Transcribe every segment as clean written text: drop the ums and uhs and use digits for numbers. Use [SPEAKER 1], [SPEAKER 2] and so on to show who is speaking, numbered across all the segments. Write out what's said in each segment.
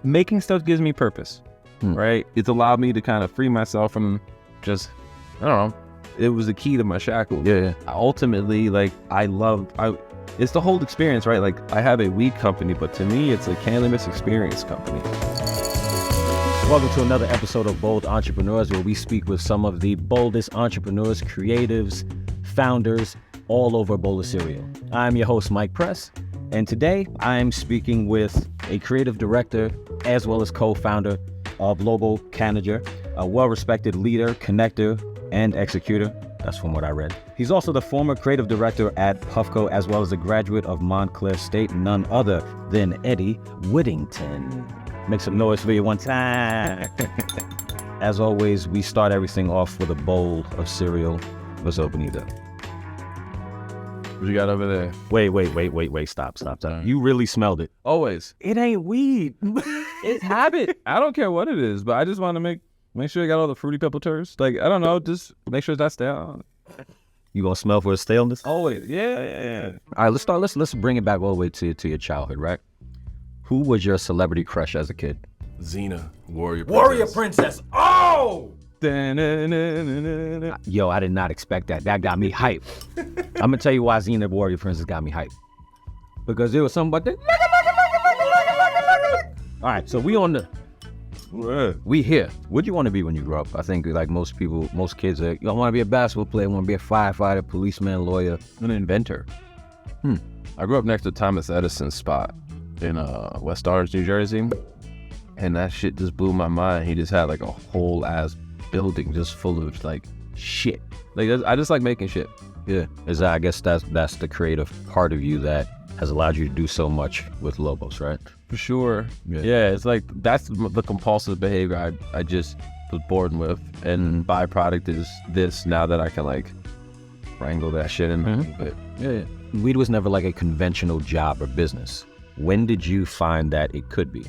[SPEAKER 1] making stuff gives me purpose, right? It's allowed me to kind of free myself from just, I don't know. It was the key to my shackles.
[SPEAKER 2] Yeah.
[SPEAKER 1] Ultimately, like, it's the whole experience, right? Like, I have a weed company, but to me, it's a cannabis experience company.
[SPEAKER 2] Welcome to another episode of Bold Entrepreneurs, where we speak with some of the boldest entrepreneurs, creatives, founders, all over a bowl of cereal. I'm your host, Mike Press, and today I'm speaking with a creative director as well as co-founder of Lobo, Cannagar, a well-respected leader, connector, and executor. That's from what I read. He's also the former creative director at Puffco, as well as a graduate of Montclair State, none other than Eddie Whittington. Make some noise for you one time. As always, we start everything off with a bowl of cereal. Let's open it up.
[SPEAKER 1] What you got over there?
[SPEAKER 2] Wait, stop. You really smelled it.
[SPEAKER 1] Always.
[SPEAKER 2] It ain't weed.
[SPEAKER 1] It's habit. I don't care what it is, but I just want to make sure you got all the fruity pebble turds. Like, I don't know, just make sure that's stale.
[SPEAKER 2] You gonna smell for a staleness?
[SPEAKER 1] Always. Yeah.
[SPEAKER 2] All right, let's start. Let's bring it back all the way to your childhood, right? Who was your celebrity crush as a kid?
[SPEAKER 3] Xena, Warrior
[SPEAKER 2] Princess. Oh!
[SPEAKER 1] Da-na-na-na-na-na.
[SPEAKER 2] Yo, I did not expect that. That got me hyped. I'm gonna tell you why Xena Warrior Princess got me hyped. Because there was something about that. All right, so we here. What do you want to be when you grow up? I think like most kids are, I want to be a basketball player, I want to be a firefighter, policeman, lawyer,
[SPEAKER 1] An inventor. I grew up next to Thomas Edison's spot in West Orange, New Jersey, and that shit just blew my mind. He just had like a whole ass building just full of like shit. Like, I just like making shit.
[SPEAKER 2] Yeah, I guess that's the creative part of you that has allowed you to do so much with Lobos, right?
[SPEAKER 1] For sure. Yeah, it's like that's the compulsive behavior I just was born with, and byproduct is this now that I can like wrangle that shit in a bit.
[SPEAKER 2] Yeah. Weed was never like a conventional job or business. When did you find that it could be?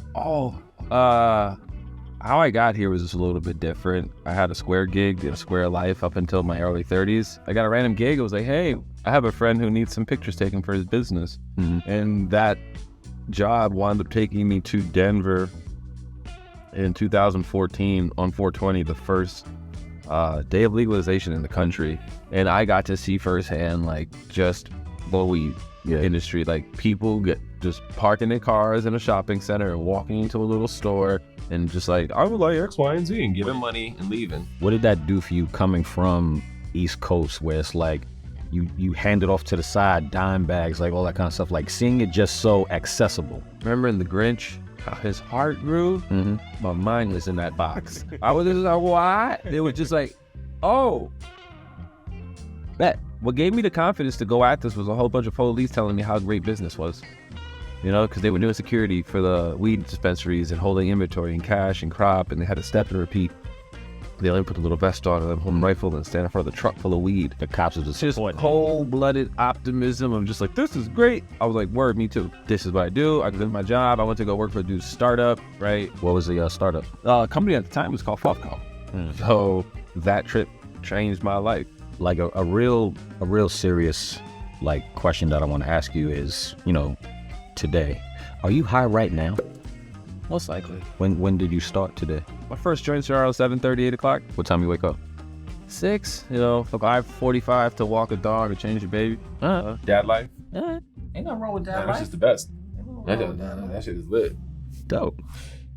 [SPEAKER 1] How I got here was just a little bit different. I had a square gig, did a square life up until my early 30s. I got a random gig. It was like, hey, I have a friend who needs some pictures taken for his business. And that job wound up taking me to Denver in 2014 on 420, the first day of legalization in the country. And I got to see firsthand, like, just the weed industry. Like, people just parking their cars in a shopping center and walking into a little store and just like, I would like X, Y, and Z, and giving money and leaving.
[SPEAKER 2] What did that do for you coming from East Coast, where it's like you hand it off to the side, dime bags, like all that kind of stuff, like seeing it just so accessible?
[SPEAKER 1] Remember in The Grinch, how his heart grew? My mind was in that box. I was just like, what? It was just like, oh. What gave me the confidence to go at this was a whole bunch of police telling me how great business was. You know, because they were doing security for the weed dispensaries and holding inventory and cash and crop, and they had to step and repeat. They only put a little vest on and then hold a rifle and stand in front of the truck full of weed.
[SPEAKER 2] The cops was
[SPEAKER 1] just cold-blooded optimism of just like, this is great. I was like, word, me too. This is what I do. I did my job. I went to go work for a dude's startup, right?
[SPEAKER 2] What was the startup?
[SPEAKER 1] Company at the time was called Puffco. So that trip changed my life.
[SPEAKER 2] Like a real serious like question that I want to ask you is, you know, today, are you high right now?
[SPEAKER 1] Most likely.
[SPEAKER 2] When did you start today?
[SPEAKER 1] My first joints are around 7:30, 8 o'clock.
[SPEAKER 2] What time you wake up?
[SPEAKER 1] 6, you know, 5:45 to walk a dog or change your baby. Dad life.
[SPEAKER 2] Ain't nothing wrong with dad life.
[SPEAKER 3] That's just the best. That shit is lit.
[SPEAKER 2] Dope.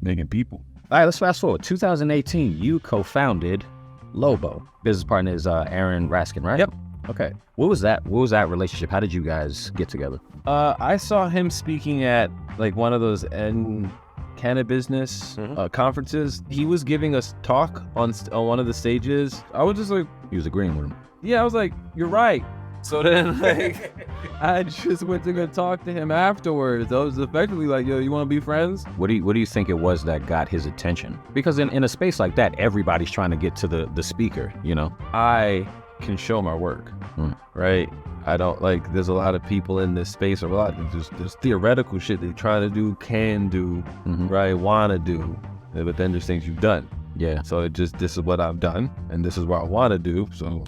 [SPEAKER 1] Making people.
[SPEAKER 2] All right, let's fast forward. 2018, you co-founded Lobo. Business partner is Aaron Raskin, right?
[SPEAKER 1] Yep.
[SPEAKER 2] Okay. What was that relationship? How did you guys get together?
[SPEAKER 1] I saw him speaking at like one of those Cannabis conferences. He was giving us talk on one of the stages. I was just like,
[SPEAKER 2] he was agreeing with him.
[SPEAKER 1] Yeah, I was like, you're right. So then, like, I just went to go talk to him afterwards. I was effectively like, yo, you want to be friends?
[SPEAKER 2] What do you think it was that got his attention? Because in a space like that, everybody's trying to get to the speaker, you know?
[SPEAKER 1] I can show my work, right? I don't like, there's a lot of people in this space, or a lot of there's theoretical shit they trying to do, can do, right? Want to do, but then there's things you've done.
[SPEAKER 2] Yeah.
[SPEAKER 1] So this is what I've done, and this is what I want to do. So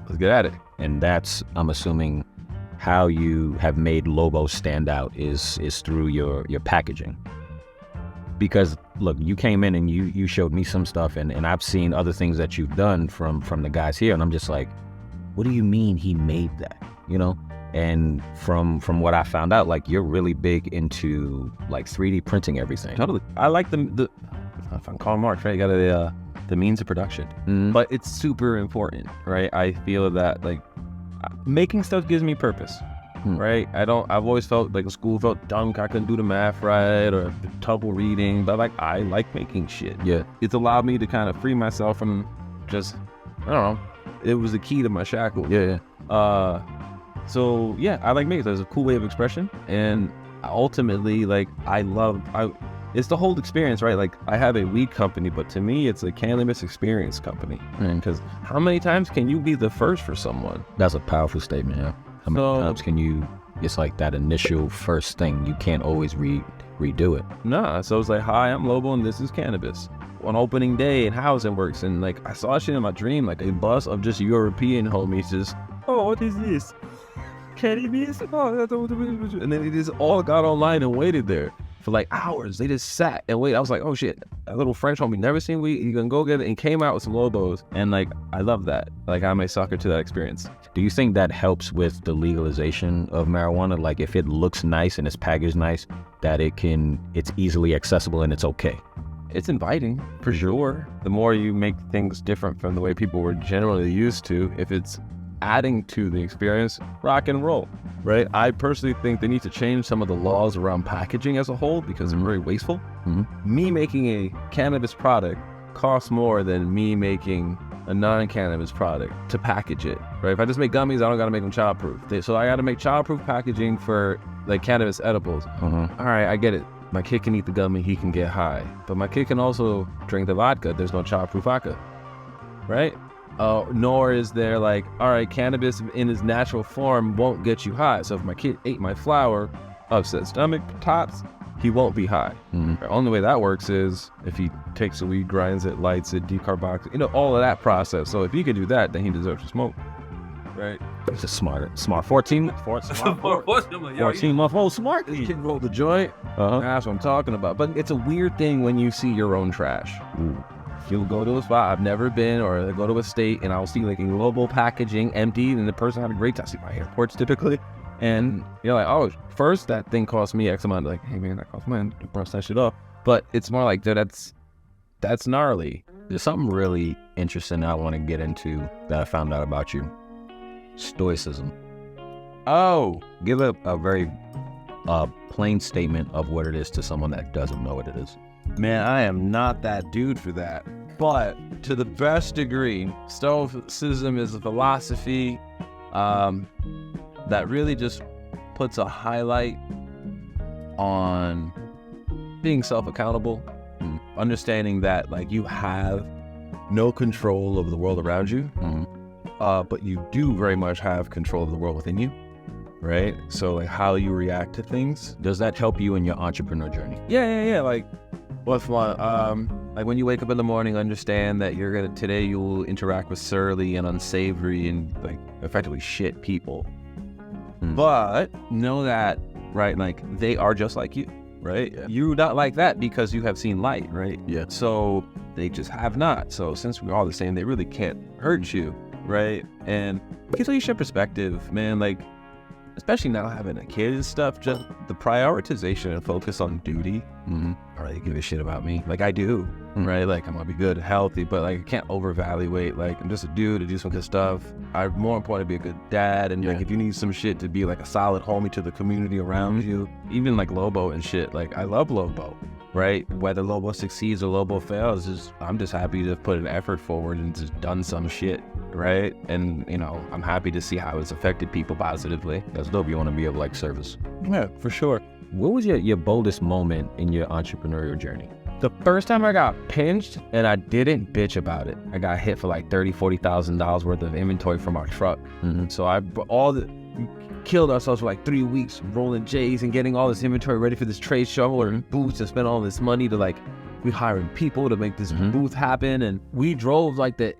[SPEAKER 1] let's get at it.
[SPEAKER 2] And that's, I'm assuming, how you have made Lobo stand out is through your packaging. because look, you came in and you showed me some stuff, and I've seen other things that you've done from the guys here, and I'm just like, what do you mean he made that? You know? And from what I found out, like, you're really big into like 3D printing everything.
[SPEAKER 1] Totally. I like the if I'm calling Mark, right? You got the means of production, but it's super important, right? I feel that like making stuff gives me purpose, right? I've always felt like school felt dumb. I couldn't do the math right or trouble reading, but like I like making shit.
[SPEAKER 2] Yeah.
[SPEAKER 1] It's allowed me to kind of free myself from just, I don't know. It was the key to my shackles.
[SPEAKER 2] Yeah.
[SPEAKER 1] So yeah, I like making. There's a cool way of expression, and ultimately, like it's the whole experience, right? Like I have a weed company, but to me, it's a cannabis experience company. Because how many times can you be the first for someone?
[SPEAKER 2] That's a powerful statement. Yeah. How many times can you? It's like that initial first thing. You can't always redo it.
[SPEAKER 1] Nah. So it's like, hi, I'm Lobo, and this is Cannabis. On opening day and Housing Works, and like I saw shit in my dream, like a bus of just European homies just, oh, what is this? Cannabis? Oh, that's what, and then they just all got online and waited there for like hours. They just sat and waited. I was like, oh shit, a little French homie, never seen weed, he gonna go get it, and came out with some Lobos. And like, I love that. Like, I'm a sucker to that experience.
[SPEAKER 2] Do you think that helps with the legalization of marijuana? Like, if it looks nice and it's packaged nice, that it's easily accessible and it's okay?
[SPEAKER 1] It's inviting, for sure. The more you make things different from the way people were generally used to, if it's adding to the experience, rock and roll, right? I personally think they need to change some of the laws around packaging as a whole because they're very wasteful. Me making a cannabis product costs more than me making a non-cannabis product to package it, right? If I just make gummies, I don't gotta make them child-proof. So I gotta make child-proof packaging for like cannabis edibles. All right, I get it. My kid can eat the gummy, he can get high. But my kid can also drink the vodka. There's no child-proof vodka, right? Nor is there like, all right, cannabis in its natural form won't get you high. So if my kid ate my flower, upset stomach, tops, he won't be high. The only way that works is if he takes the weed, grinds it, lights it, decarboxylates, all of that process. So if he can do that, then he deserves to smoke, right?
[SPEAKER 2] It's a smart 14-month-old smart.
[SPEAKER 1] This kid rolled the joint. That's what I'm talking about. But it's a weird thing when you see your own trash. You'll go to a spot I've never been, or go to a state, and I'll see like a Lobo packaging emptied, and the person had a great time. I see my airports typically, and you're like, oh, first that thing cost me X amount. Like, hey man, that cost man to brush that shit off. But it's more like, dude, that's gnarly.
[SPEAKER 2] There's something really interesting I want to get into that I found out about you. Stoicism.
[SPEAKER 1] Oh,
[SPEAKER 2] give a very plain statement of what it is to someone that doesn't know what it is.
[SPEAKER 1] Man, I am not that dude for that. But to the best degree, Stoicism is a philosophy that really just puts a highlight on being self-accountable, understanding that like you have no control over the world around you, but you do very much have control of the world within you, right? So like how you react to things.
[SPEAKER 2] Does that help you in your entrepreneur journey?
[SPEAKER 1] Yeah. Like, what's one? Like when you wake up in the morning, understand that today you will interact with surly and unsavory and like effectively shit people. But know that, right, like they are just like you, right? Yeah. You're not like that because you have seen light, right?
[SPEAKER 2] Yeah.
[SPEAKER 1] So they just have not. So since we're all the same, they really can't hurt you, right? And it gives you your perspective, man, like especially now having a kid and stuff, just the prioritization and focus on duty. I really give a shit about me. Like I do, right? Like I'm gonna be good, healthy, but like I can't overvaluate. Like I'm just a dude to do some good stuff. I'm more important to be a good dad, and like if you need some shit to be like a solid homie to the community around you, even like Lobo and shit. Like I love Lobo, right? Whether Lobo succeeds or Lobo fails, I'm just happy to have put an effort forward and just done some shit, right? And I'm happy to see how it's affected people positively.
[SPEAKER 2] That's dope. You want to be of like service.
[SPEAKER 1] Yeah, for sure.
[SPEAKER 2] What was your boldest moment in your entrepreneurial journey?
[SPEAKER 1] The first time I got pinched and I didn't bitch about it. I got hit for like $30,000-$40,000 worth of inventory from our truck. So killed ourselves for like 3 weeks rolling J's and getting all this inventory ready for this trade show, ordering booths and spent all this money to like, we hiring people to make this booth happen. And we drove like the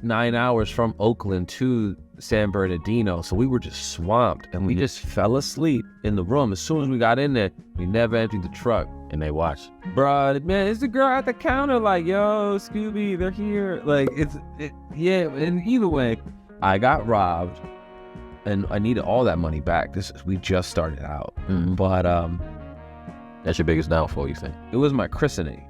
[SPEAKER 1] 8-9 hours from Oakland to San Bernardino, so we were just swamped, and we just fell asleep in the room. As soon as we got in there, we never emptied the truck.
[SPEAKER 2] And they watched.
[SPEAKER 1] Bruh, man, it's the girl at the counter, like, yo, Scooby, they're here. Like, yeah, and either way, I got robbed, and I needed all that money back. We just started out. But
[SPEAKER 2] That's your biggest downfall, you think?
[SPEAKER 1] it was my christening,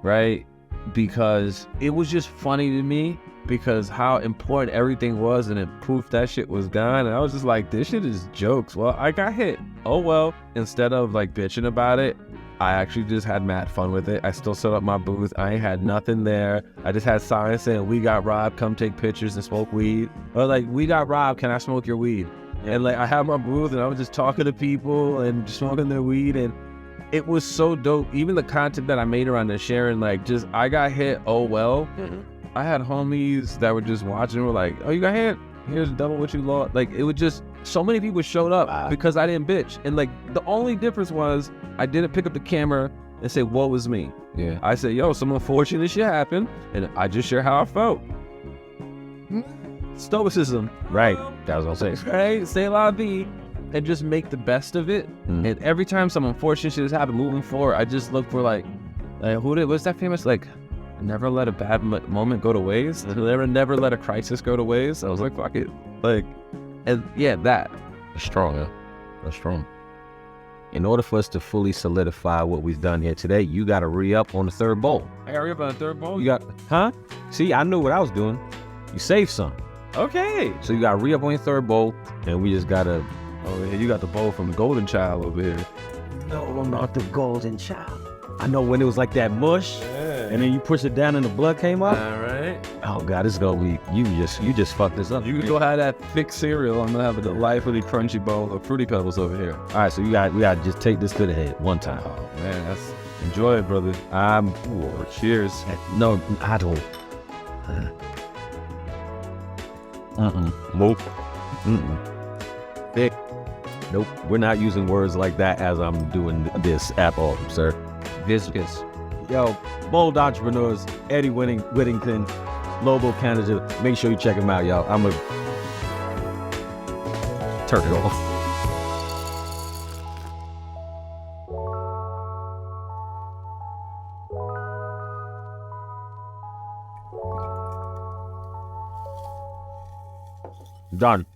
[SPEAKER 1] right? Because it was just funny to me because how important everything was, and it proved that shit was gone. And I was just like, this shit is jokes. Well, I got hit. Oh, well. Instead of like bitching about it, I actually just had mad fun with it. I still set up my booth. I ain't had nothing there. I just had signs saying, we got robbed, come take pictures and smoke weed. Or like, we got robbed, can I smoke your weed? And like, I had my booth and I was just talking to people and just smoking their weed, and it was so dope. Even the content that I made around there, sharing like just, I got hit, oh well. I had homies that were just watching and were like, oh, you got hit? Here's double what you lost. Like, it would just, so many people showed up because I didn't bitch. And like, the only difference was I didn't pick up the camera and say, woe was me.
[SPEAKER 2] Yeah.
[SPEAKER 1] I said, yo, some unfortunate shit happened, and I just share how I felt. Stoicism.
[SPEAKER 2] Right. That was what I was saying.
[SPEAKER 1] Right? Say la vie, and just make the best of it. And every time some unfortunate shit has happened moving forward, I just look for like what's that famous, like, never let a bad moment go to waste. Never let a crisis go to waste. I was like, fuck it. Like, and yeah, that.
[SPEAKER 2] That's strong, yeah. That's strong. In order for us to fully solidify what we've done here today, you got to re-up on the third bowl.
[SPEAKER 1] I got re-up on the third bowl?
[SPEAKER 2] You got, huh? See, I knew what I was doing. You saved some.
[SPEAKER 1] Okay.
[SPEAKER 2] So you got to re-up on your third bowl, and we just got to...
[SPEAKER 1] Oh, yeah, you got the bowl from the Golden Child over here.
[SPEAKER 2] No, I'm not the Golden Child. I know when it was like that mush, and then you push it down and the blood came up.
[SPEAKER 1] All right.
[SPEAKER 2] Oh God, this is gonna be, you just fucked this up.
[SPEAKER 1] You can go have that thick cereal. I'm gonna have a delightfully crunchy bowl of Fruity Pebbles over here.
[SPEAKER 2] All right, so we got to just take this to the head one time.
[SPEAKER 1] Oh man, that's, enjoy it, brother. Cheers.
[SPEAKER 2] No, I don't. Nope. Thick. Nope. We're not using words like that as I'm doing this at all, sir.
[SPEAKER 1] Viscous.
[SPEAKER 2] Yo, bold entrepreneurs, Eddie Whittington, Lobo, Canada. Make sure you check him out, y'all. I'm gonna turn it off. Done.